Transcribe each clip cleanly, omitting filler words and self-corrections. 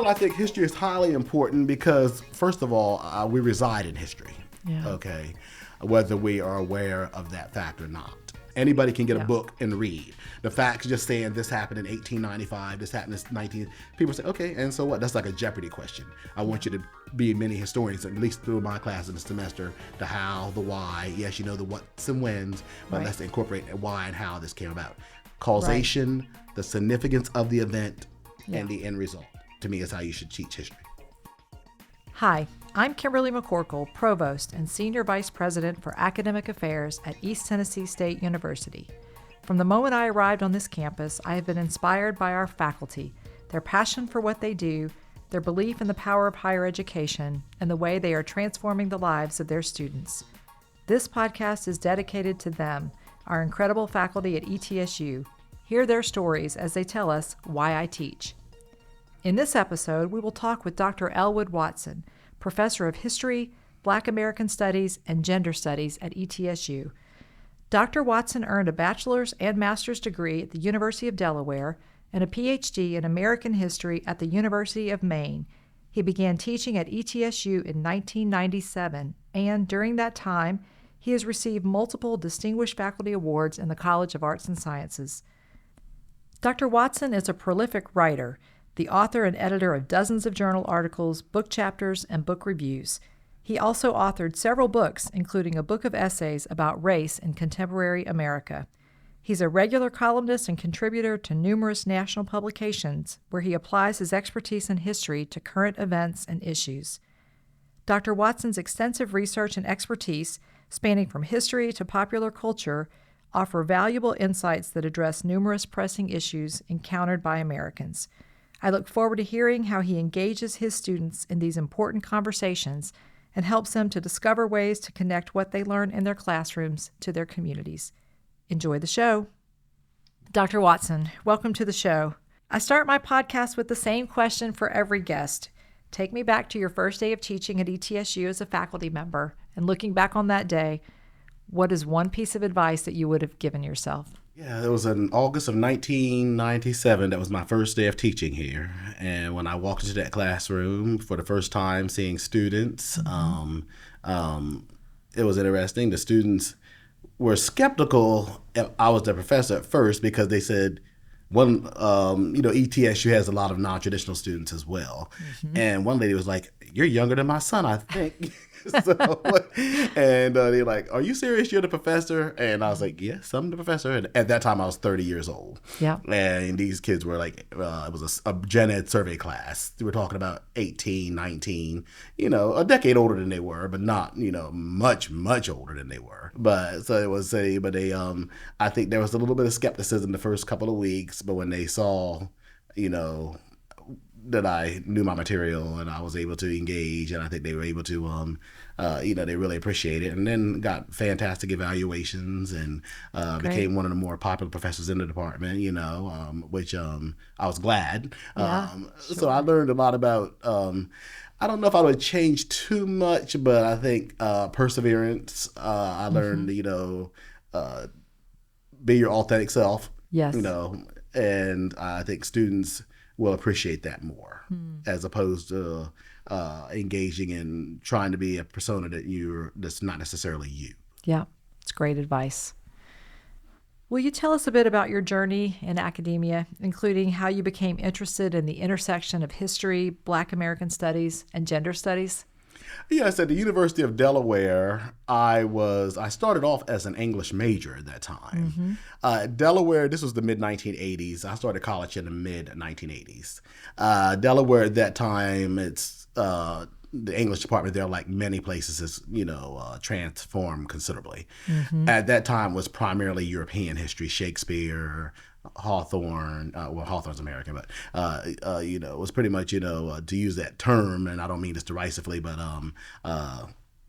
Well, I think history is highly important because, first of all, we reside in history, okay, whether we are aware of that fact or not. Anybody can get a book and read. The facts just saying this happened in 1895, this happened in 19... People say, okay, and so what? That's like a Jeopardy question. I want you to be many historians, at least through my class in the semester, the how, the why. Yes, you know the what's and whens, but let's incorporate why and how this came about. Causation, the significance of the event, and the end result, to me, is how you should teach history. Hi, I'm Kimberly McCorkle, Provost and Senior Vice President for Academic Affairs at East Tennessee State University. From the moment I arrived on this campus, I have been inspired by our faculty, their passion for what they do, their belief in the power of higher education, and the way they are transforming the lives of their students. This podcast is dedicated to them, our incredible faculty at ETSU. Hear their stories as they tell us why I teach. In this episode, we will talk with Dr. Elwood Watson, Professor of History, Black American Studies, and Gender Studies at ETSU. Dr. Watson earned a bachelor's and master's degree at the University of Delaware and a PhD in American History at the University of Maine. He began teaching at ETSU in 1997, and during that time, he has received multiple distinguished faculty awards in the College of Arts and Sciences. Dr. Watson is a prolific writer, the author and editor of dozens of journal articles, book chapters, and book reviews. He also authored several books, including a book of essays about race in contemporary America. He's a regular columnist and contributor to numerous national publications where he applies his expertise in history to current events and issues. Dr. Watson's extensive research and expertise, spanning from history to popular culture, offer valuable insights that address numerous pressing issues encountered by Americans. I look forward to hearing how he engages his students in these important conversations and helps them to discover ways to connect what they learn in their classrooms to their communities. Enjoy the show. Dr. Watson, welcome to the show. I start my podcast with the same question for every guest. Take me back to your first day of teaching at ETSU as a faculty member, and looking back on that day, what is one piece of advice that you would have given yourself? Yeah, it was in August of 1997. That was my first day of teaching here. And when I walked into that classroom for the first time, seeing students, it was interesting. The students were skeptical if I was the professor at first because they said, ETSU has a lot of non-traditional students as well. Mm-hmm. And one lady was like, "You're younger than my son, I think." And they're like, "Are you serious? You're the professor?" And I was like, "Yes, I'm the professor." And at that time, I was 30 years old. Yeah. And these kids were like, it was a gen ed survey class. We were talking about 18, 19, a decade older than they were, but not, much, much older than they were. But so it was I think there was a little bit of skepticism the first couple of weeks, but when they saw, that I knew my material and I was able to engage, and I think they were able to, they really appreciated it, and then got fantastic evaluations and became one of the more popular professors in the department, which I was glad. Sure. So I learned a lot about, I don't know if I would change too much, but I think perseverance. I learned, be your authentic self. Yes. And I think students will appreciate that more as opposed to engaging in trying to be a persona that's not necessarily you. Yeah, it's great advice. Will you tell us a bit about your journey in academia, including how you became interested in the intersection of history, Black American studies, and gender studies? Yes, at the University of Delaware, I started off as an English major at that time. Mm-hmm. Delaware, this was the mid-1980s. I started college in the mid-1980s. Delaware at that time, it's the English department there, like many places, is transformed considerably. Mm-hmm. At that time was primarily European history, Shakespeare, Hawthorne. Hawthorne's American, but it was pretty much to use that term, and I don't mean this derisively, but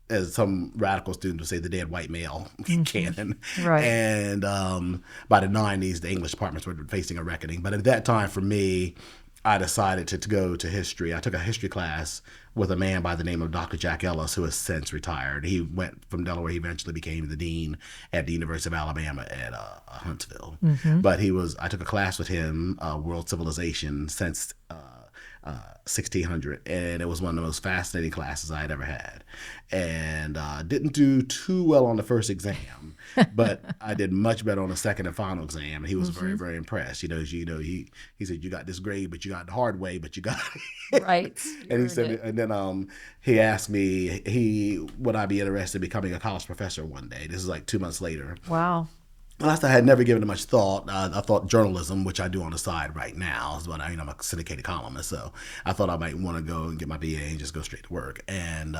as some radical students would say, the dead white male canon. Right. And by the 90s, the English departments were facing a reckoning. But at that time, for me, I decided to go to history. I took a history class with a man by the name of Dr. Jack Ellis, who has since retired. He went from Delaware. He eventually became the dean at the University of Alabama at Huntsville. Mm-hmm. But I took a class with him, World Civilization, since 1600, and it was one of the most fascinating classes I had ever had. And didn't do too well on the first exam, but I did much better on the second and final exam. And he was very, very impressed. He said, "You got this grade, but you got it the hard way, but you got it." Right. And he said, and then he asked me, would I be interested in becoming a college professor one day? This is like 2 months later. Wow. And I had never given it much thought. I thought journalism, which I do on the side right now, is what I'm a syndicated columnist, so I thought I might want to go and get my BA and just go straight to work. And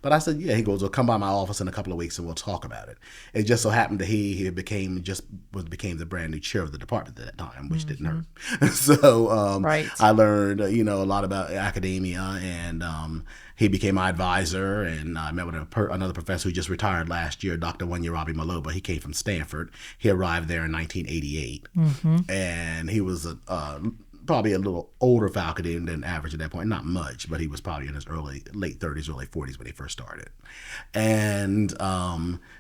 but I said, yeah. He goes, well, come by my office in a couple of weeks and we'll talk about it. It just so happened that he became the brand new chair of the department at that time, which didn't hurt. So right. I learned a lot about academia, and he became my advisor, and I met with another professor who just retired last year, Dr. Wanyarabi Maloba. He came from Stanford. He arrived there in 1988, and he was probably a little older faculty than average at that point. Not much, but he was probably in his late 30s, early 40s when he first started. And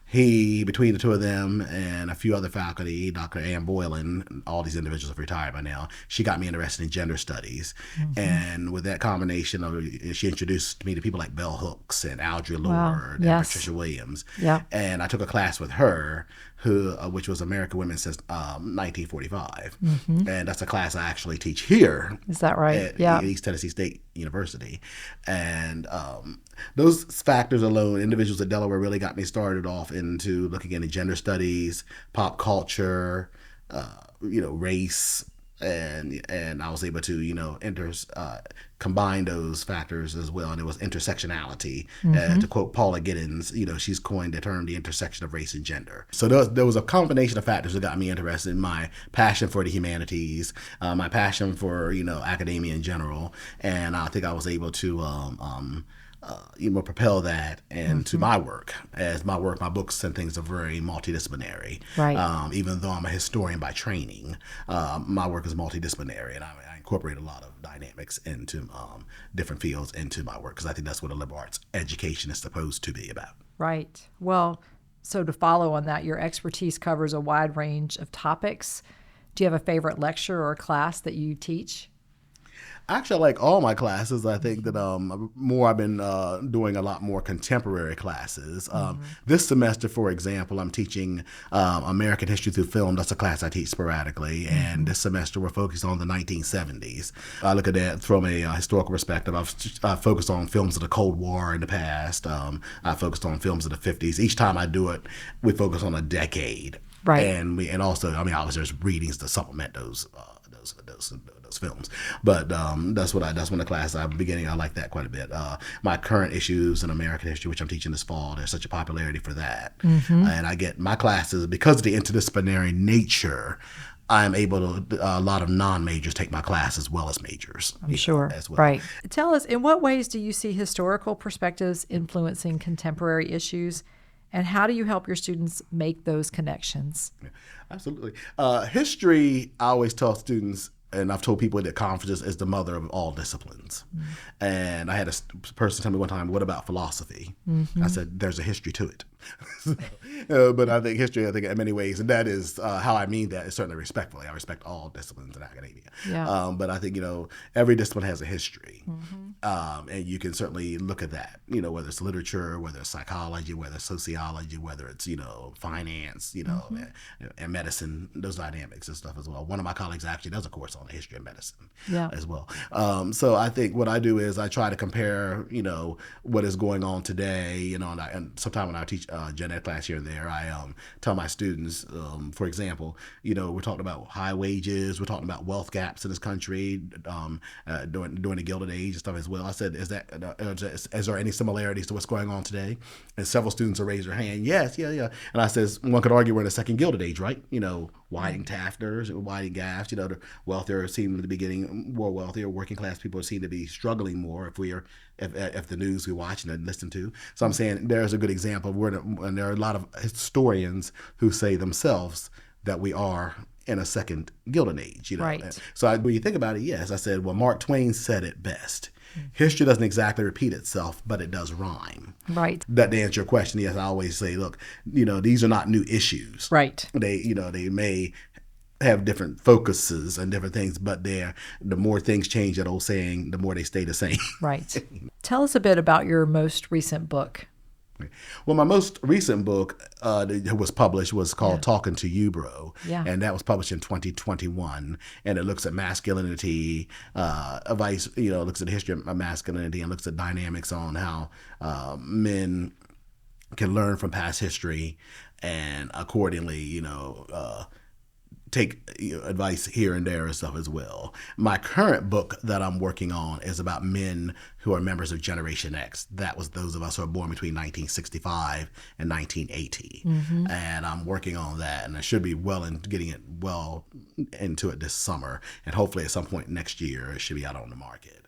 he, between the two of them and a few other faculty, Dr. Ann Boylan, all these individuals have retired by now, she got me interested in gender studies. And with that combination, she introduced me to people like Bell Hooks and Audre Lorde and Patricia Williams. Yeah. And I took a class with her, which was American Women since 1945. And that's a class I actually teach here. Is that right? At East Tennessee State University. And those factors alone, individuals at Delaware, really got me started off into looking into gender studies, pop culture, race, and I was able to combine those factors as well. And it was intersectionality. To quote Paula Giddens, she's coined the term the intersection of race and gender. So there was a combination of factors that got me interested in my passion for the humanities, my passion for academia in general, and I think I was able to propel that into my work. As my books and things are very multidisciplinary. Right. Even though I'm a historian by training, my work is multidisciplinary, and I incorporate a lot of dynamics into different fields into my work, because I think that's what a liberal arts education is supposed to be about. Right. Well, so to follow on that, your expertise covers a wide range of topics. Do you have a favorite lecture or class that you teach? Actually, I like all my classes. I think that I've been doing a lot more contemporary classes. This semester, for example, I'm teaching American history through film. That's a class I teach sporadically. And this semester, we're focused on the 1970s. I look at that from a historical perspective. I've focused on films of the Cold War in the past. I focused on films of the 50s. Each time I do it, we focus on a decade. Right. And also, obviously, there's readings to supplement those films, but that's one of the classes I'm beginning. I like that quite a bit. My current issues in American history, which I'm teaching this fall, there's such a popularity for that, and I get my classes because of the interdisciplinary nature. I'm able to, a lot of non-majors take my class as well as majors. I'm sure. As well. Right. Tell us, in what ways do you see historical perspectives influencing contemporary issues, and how do you help your students make those connections? Yeah, absolutely. History, I always tell students, and I've told people at conferences, is the mother of all disciplines. And I had a person tell me one time, what about philosophy? I said, there's a history to it. But I think history, in many ways, and that is how I mean that is certainly respectfully. I respect all disciplines in academia. Yeah. But I think, every discipline has a history. And you can certainly look at that, whether it's literature, whether it's psychology, whether it's sociology, whether it's, finance, and medicine, those dynamics and stuff as well. One of my colleagues actually does a course on the history of medicine as well. So I think what I do is I try to compare, what is going on today, and sometimes when I teach gen ed class here and there, I tell my students, for example, we're talking about high wages, we're talking about wealth gaps in this country during the Gilded Age and stuff as well. I said, is there any similarities to what's going on today? And several students will raise their hand, yes, yeah. And I says, one could argue we're in the second Gilded Age, right? Widening tafters, widening gaps, the wealthier seem to be getting more wealthier, working class people seem to be struggling more if the news we watch and listen to. So I'm saying there's a good example and there are a lot of historians who say themselves that we are in a second Gilded Age. Right. So when you think about it, yes, I said, well, Mark Twain said it best. History doesn't exactly repeat itself, but it does rhyme. Right. That to answer your question, yes, I always say, look, these are not new issues. Right. They may have different focuses and different things, but the more things change, that old saying, the more they stay the same. Right. Tell us a bit about your most recent book. Well, my most recent book that was published was called Talking to You, Bro. Yeah. And that was published in 2021. And it looks at masculinity, advice, looks at the history of masculinity and looks at dynamics on how men can learn from past history and accordingly, take advice here and there and stuff as well. My current book that I'm working on is about men who are members of Generation X. That was those of us who are born between 1965 and 1980. Mm-hmm. And I'm working on that, and I should be getting it well into it this summer. And hopefully at some point next year, it should be out on the market.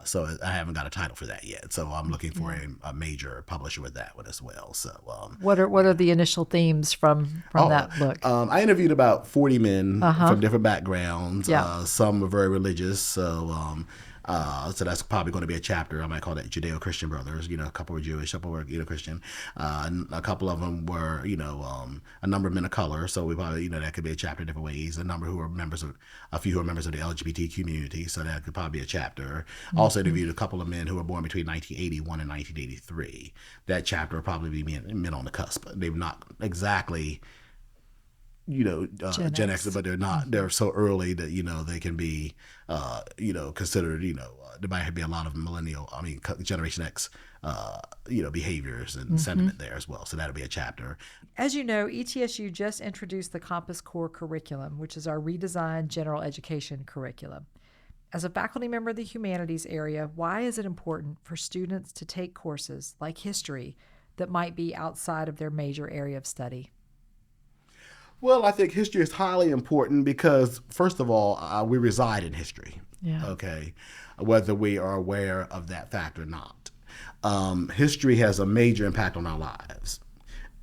So I haven't got a title for that yet. So I'm looking for a major publisher with that one as well. So what are the initial themes from that book? I interviewed about 40 men from different backgrounds. Some were very religious. So that's probably going to be a chapter. I might call that Judeo-Christian brothers. A couple were Jewish, a couple were Christian. A couple of them were, a number of men of color. So we probably, that could be a chapter in different ways. A few who are members of the LGBT community. So that could probably be a chapter. Mm-hmm. Also interviewed a couple of men who were born between 1981 and 1983. That chapter will probably be men on the cusp. They've not exactly Gen X, but they're not. They're so early that they can be, considered. There might be a lot of Generation X, behaviors and sentiment there as well. So that'll be a chapter. As you know, ETSU just introduced the Compass Core curriculum, which is our redesigned general education curriculum. As a faculty member of the humanities area, why is it important for students to take courses like history that might be outside of their major area of study? Well, I think history is highly important because, first of all, we reside in history, okay, whether we are aware of that fact or not. History has a major impact on our lives.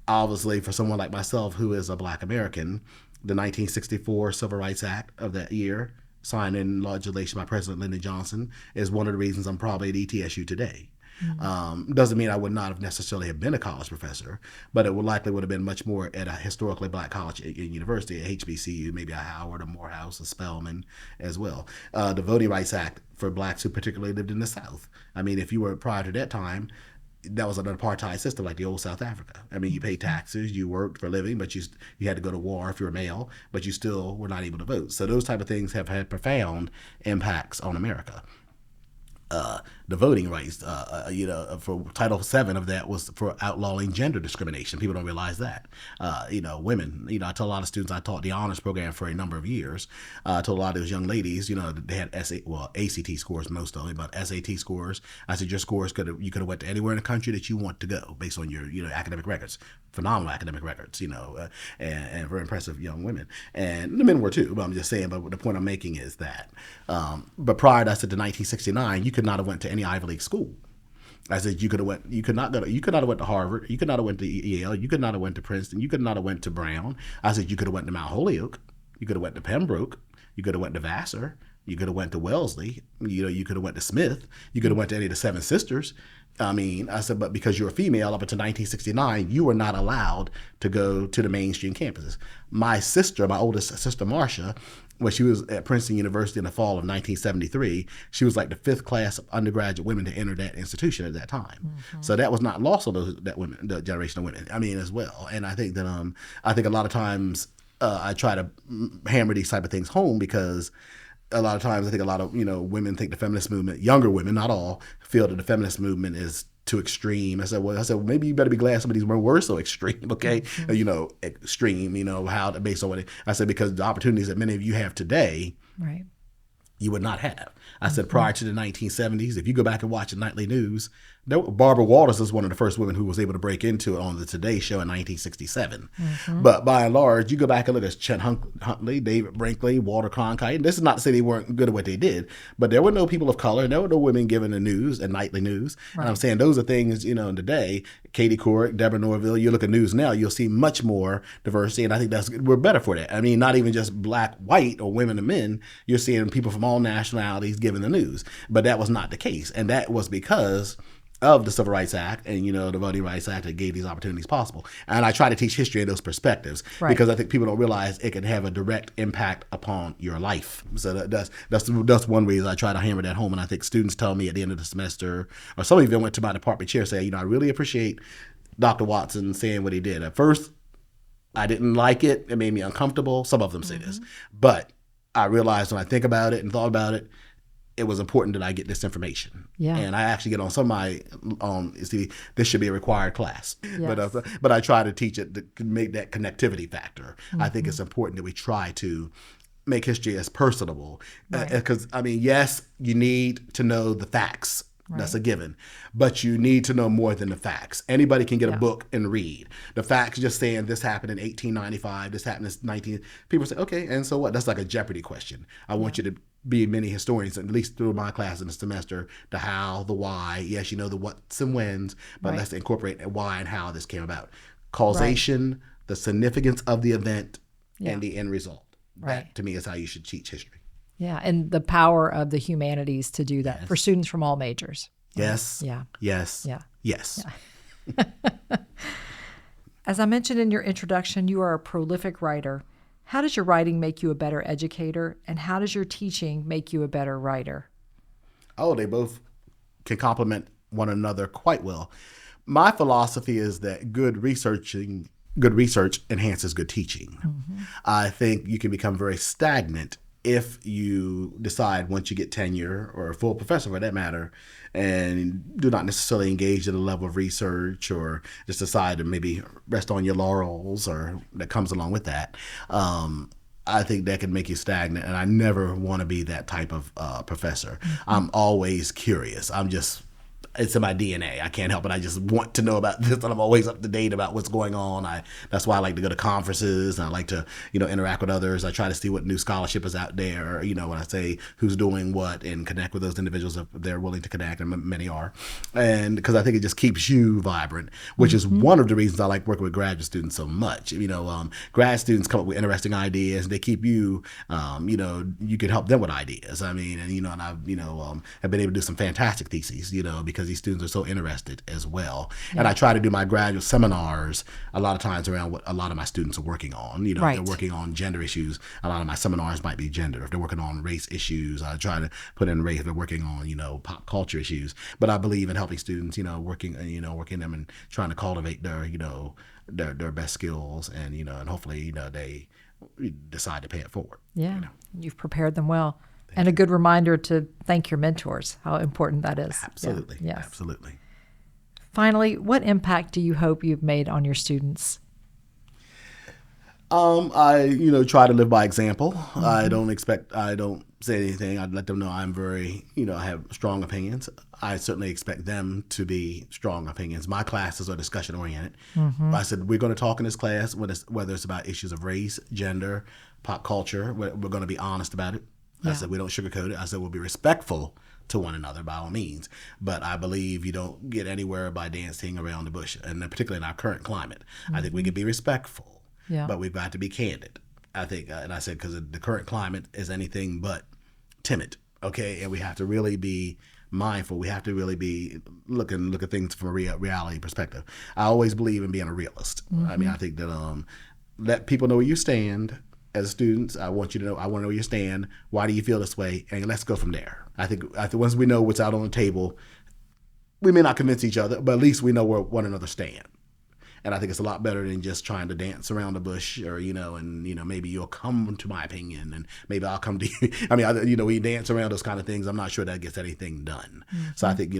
Obviously, for someone like myself who is a Black American, the 1964 Civil Rights Act of that year, signed in legislation by President Lyndon Johnson, is one of the reasons I'm probably at ETSU today. Mm-hmm. Doesn't mean I would not have necessarily have been a college professor, but it would have been much more at a historically Black college university, at HBCU, maybe a Howard, a Morehouse, a Spelman as well. The Voting Rights Act for Blacks who particularly lived in the South. If you were prior to that time, that was an apartheid system like the old South Africa. You paid taxes, you worked for a living, but you had to go to war if you were male, but you still were not able to vote. So those type of things have had profound impacts on America. The voting rights, for Title VII of that was for outlawing gender discrimination. People don't realize that. Women, I tell a lot of students, I taught the honors program for a number of years. I told a lot of those young ladies, they had ACT scores, most of them, but SAT scores. I said, your scores you could have went to anywhere in the country that you want to go based on your, academic records, phenomenal academic records, and very impressive young women. And the men were too, but I'm just saying, but the point I'm making is that, but prior to, I said, to 1969, you could not have went to any Ivy League school. I said you could not have went to Harvard, you could not have went to Yale, you could not have went to Princeton, you could not have went to Brown. I said you could have went to Mount Holyoke, you could have went to Pembroke, you could have went to Vassar, you could have went to Wellesley, you could have went to Smith, you could have went to any of the Seven Sisters. I said, but because you're a female up until 1969, you were not allowed to go to the mainstream campuses. My oldest sister, Marcia, when she was at Princeton University in the fall of 1973, she was like the fifth class of undergraduate women to enter that institution at that time. Mm-hmm. So that was not lost on the generation of women, as well. And I think that a lot of times I try to hammer these type of things home because a lot of times I think a lot of women think the feminist movement, younger women, not all, feel that the feminist movement is too extreme. I said, well, maybe you better be glad some of these were so extreme, okay? Mm-hmm. Extreme, how based on what I said, because the opportunities that many of you have today, right, you would not have. I said prior to the 1970s, if you go back and watch the nightly news, Barbara Walters was one of the first women who was able to break into it on the Today Show in 1967. Mm-hmm. But by and large, you go back and look at Chet Huntley, David Brinkley, Walter Cronkite. And this is not to say they weren't good at what they did, but there were no people of color, and there were no women given the news and nightly news. Right. And I'm saying those are things, in the day, Katie Couric, Deborah Norville, you look at news now, you'll see much more diversity. And I think we're better for that. Not even just black, white, or women and men. You're seeing people from all nationalities giving the news. But that was not the case. And that was because of the Civil Rights Act and, the Voting Rights Act that gave these opportunities possible. And I try to teach history in those perspectives because I think people don't realize it can have a direct impact upon your life. So that's one reason I try to hammer that home. And I think students tell me at the end of the semester, or some even went to my department chair, say, I really appreciate Dr. Watson saying what he did. At first, I didn't like it. It made me uncomfortable. Some of them say this. But I realized when I think about it and thought about it, it was important that I get this information. Yeah. And I actually get on some of my, this should be a required class. Yes. But I try to teach it to make that connectivity factor. I think it's important that we try to make history as personable. Because, yes, you need to know the facts. Right. That's a given. But you need to know more than the facts. Anybody can get a book and read. The facts just saying this happened in 1895, this happened in 19... People say, okay, and so what? That's like a Jeopardy question. I want you to be many historians, at least through my class in the semester, the how, the why. Yes, you know the what's and whens, but let's incorporate why and how this came about. Causation, the significance of the event, and the end result. That, to me, is how you should teach history. Yeah, and the power of the humanities to do that for students from all majors. Yes. Yeah. Yes. Yeah. Yes. Yeah. As I mentioned in your introduction, you are a prolific writer. How does your writing make you a better educator, and how does your teaching make you a better writer? Oh, they both can complement one another quite well. My philosophy is that good research enhances good teaching. I think you can become very stagnant if you decide once you get tenure, or a full professor for that matter, and do not necessarily engage in a level of research, or just decide to maybe rest on your laurels, or that comes along with that. I think that can make you stagnant, and I never want to be that type of professor. I'm always curious. It's in my DNA. I can't help it. I just want to know about this, and I'm always up to date about what's going on. That's why I like to go to conferences, and I like to, interact with others. I try to see what new scholarship is out there, when I say who's doing what, and connect with those individuals if they're willing to connect, and many are. And because I think it just keeps you vibrant, which is one of the reasons I like working with graduate students so much. Grad students come up with interesting ideas. They keep you, you can help them with ideas. And I've, have been able to do some fantastic theses, because these students are so interested as well. Yeah. And I try to do my graduate seminars a lot of times around what a lot of my students are working on. If they're working on gender issues, a lot of my seminars might be gender. If they're working on race issues, I try to put in race. If they're working on, pop culture issues. But I believe in helping students, working them and trying to cultivate their, their best skills, and, and hopefully, they decide to pay it forward. Yeah, you've prepared them well. And a good reminder to thank your mentors, how important that is. Absolutely. Yeah. Yes. Absolutely. Finally, what impact do you hope you've made on your students? I, try to live by example. I don't say anything. I'd let them know I'm very, I have strong opinions. I certainly expect them to be strong opinions. My classes are discussion oriented. I said, we're going to talk in this class, whether it's about issues of race, gender, pop culture. We're going to be honest about it. I said, we don't sugarcoat it. I said, we'll be respectful to one another by all means. But I believe you don't get anywhere by dancing around the bush, and particularly in our current climate. I think we can be respectful, but we've got to be candid. I think, and I said, because the current climate is anything but timid, okay? And we have to really be mindful. We have to really be look at things from a reality perspective. I always believe in being a realist. I think that let people know where you stand. As students, I want to know where you stand. Why do you feel this way? And let's go from there. I think once we know what's out on the table, we may not convince each other, but at least we know where one another stand. And I think it's a lot better than just trying to dance around the bush, or, maybe you'll come to my opinion and maybe I'll come to you. We dance around those kind of things. I'm not sure that gets anything done. So I think,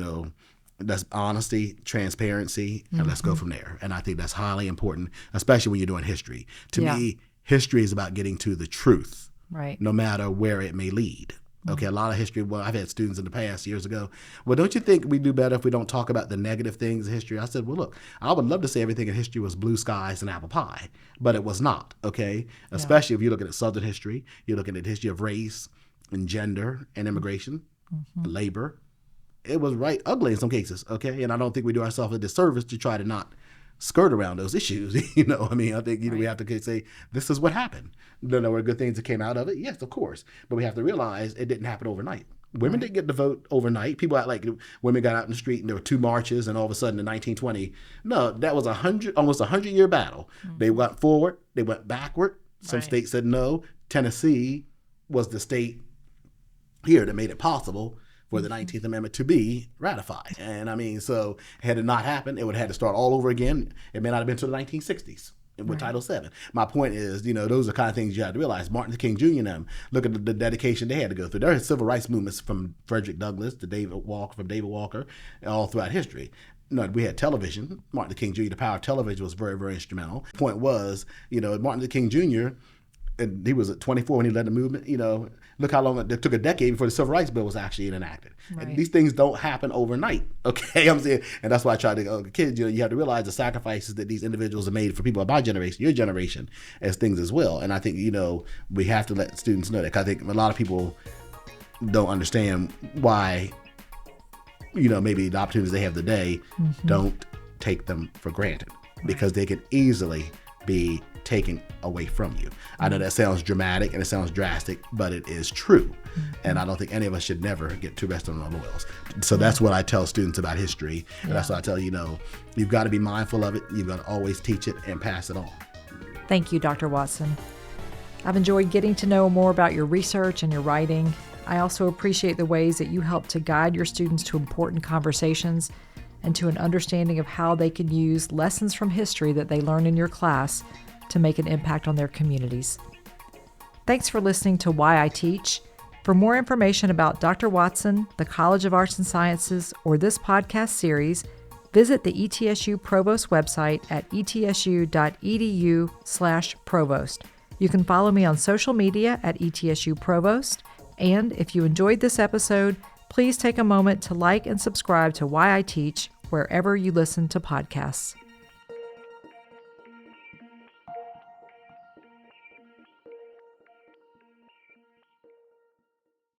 that's honesty, transparency, and let's go from there. And I think that's highly important, especially when you're doing history. To me, history is about getting to the truth, no matter where it may lead. Okay, a lot of history, I've had students in the past years ago, don't you think we do better if we don't talk about the negative things in history? I said, look, I would love to say everything in history was blue skies and apple pie, but it was not, okay? Especially if you're looking at Southern history, you're looking at the history of race and gender and immigration, labor. It was right ugly in some cases, okay? And I don't think we do ourselves a disservice to try to not skirt around those issues. I think we have to say this is what happened. There were good things that came out of it, yes, of course, but we have to realize it didn't happen overnight. Women didn't get to vote overnight. People act like women got out in the street and there were 2 marches and all of a sudden in 1920. No, that was almost a 100-year battle. They went forward. They went backward. Some states said no. Tennessee was the state here that made it possible for the 19th Amendment to be ratified. And I mean, so had it not happened, it would have had to start all over again. It may not have been until the 1960s. With Title VII. My point is, those are the kind of things you have to realize. Martin Luther King Jr. and them, look at the dedication they had to go through. There are civil rights movements from Frederick Douglass to David Walker, all throughout history. We had television. Martin Luther King Jr., the power of television was very, very instrumental. The point was, Martin Luther King Jr., and he was at 24 when he led the movement. Look how long it took, a decade before the Civil Rights Bill was actually enacted. And these things don't happen overnight. Okay, I'm saying, and that's why I try to kids. You have to realize the sacrifices that these individuals have made for people of my generation, your generation, as things as well. And I think we have to let students know that. 'Cause I think a lot of people don't understand why. Maybe the opportunities they have today, don't take them for granted because they can easily be taken away from you. I know that sounds dramatic and it sounds drastic, but it is true. And I don't think any of us should never get too rested on our laurels. So that's what I tell students about history. And that's what I tell you've got to be mindful of it. You've got to always teach it and pass it on. Thank you, Dr. Watson. I've enjoyed getting to know more about your research and your writing. I also appreciate the ways that you help to guide your students to important conversations and to an understanding of how they can use lessons from history that they learn in your class to make an impact on their communities. Thanks for listening to Why I Teach. For more information about Dr. Watson, the College of Arts and Sciences, or this podcast series, visit the ETSU Provost website at etsu.edu/provost. You can follow me on social media at ETSU Provost. And if you enjoyed this episode, please take a moment to like and subscribe to Why I Teach wherever you listen to podcasts.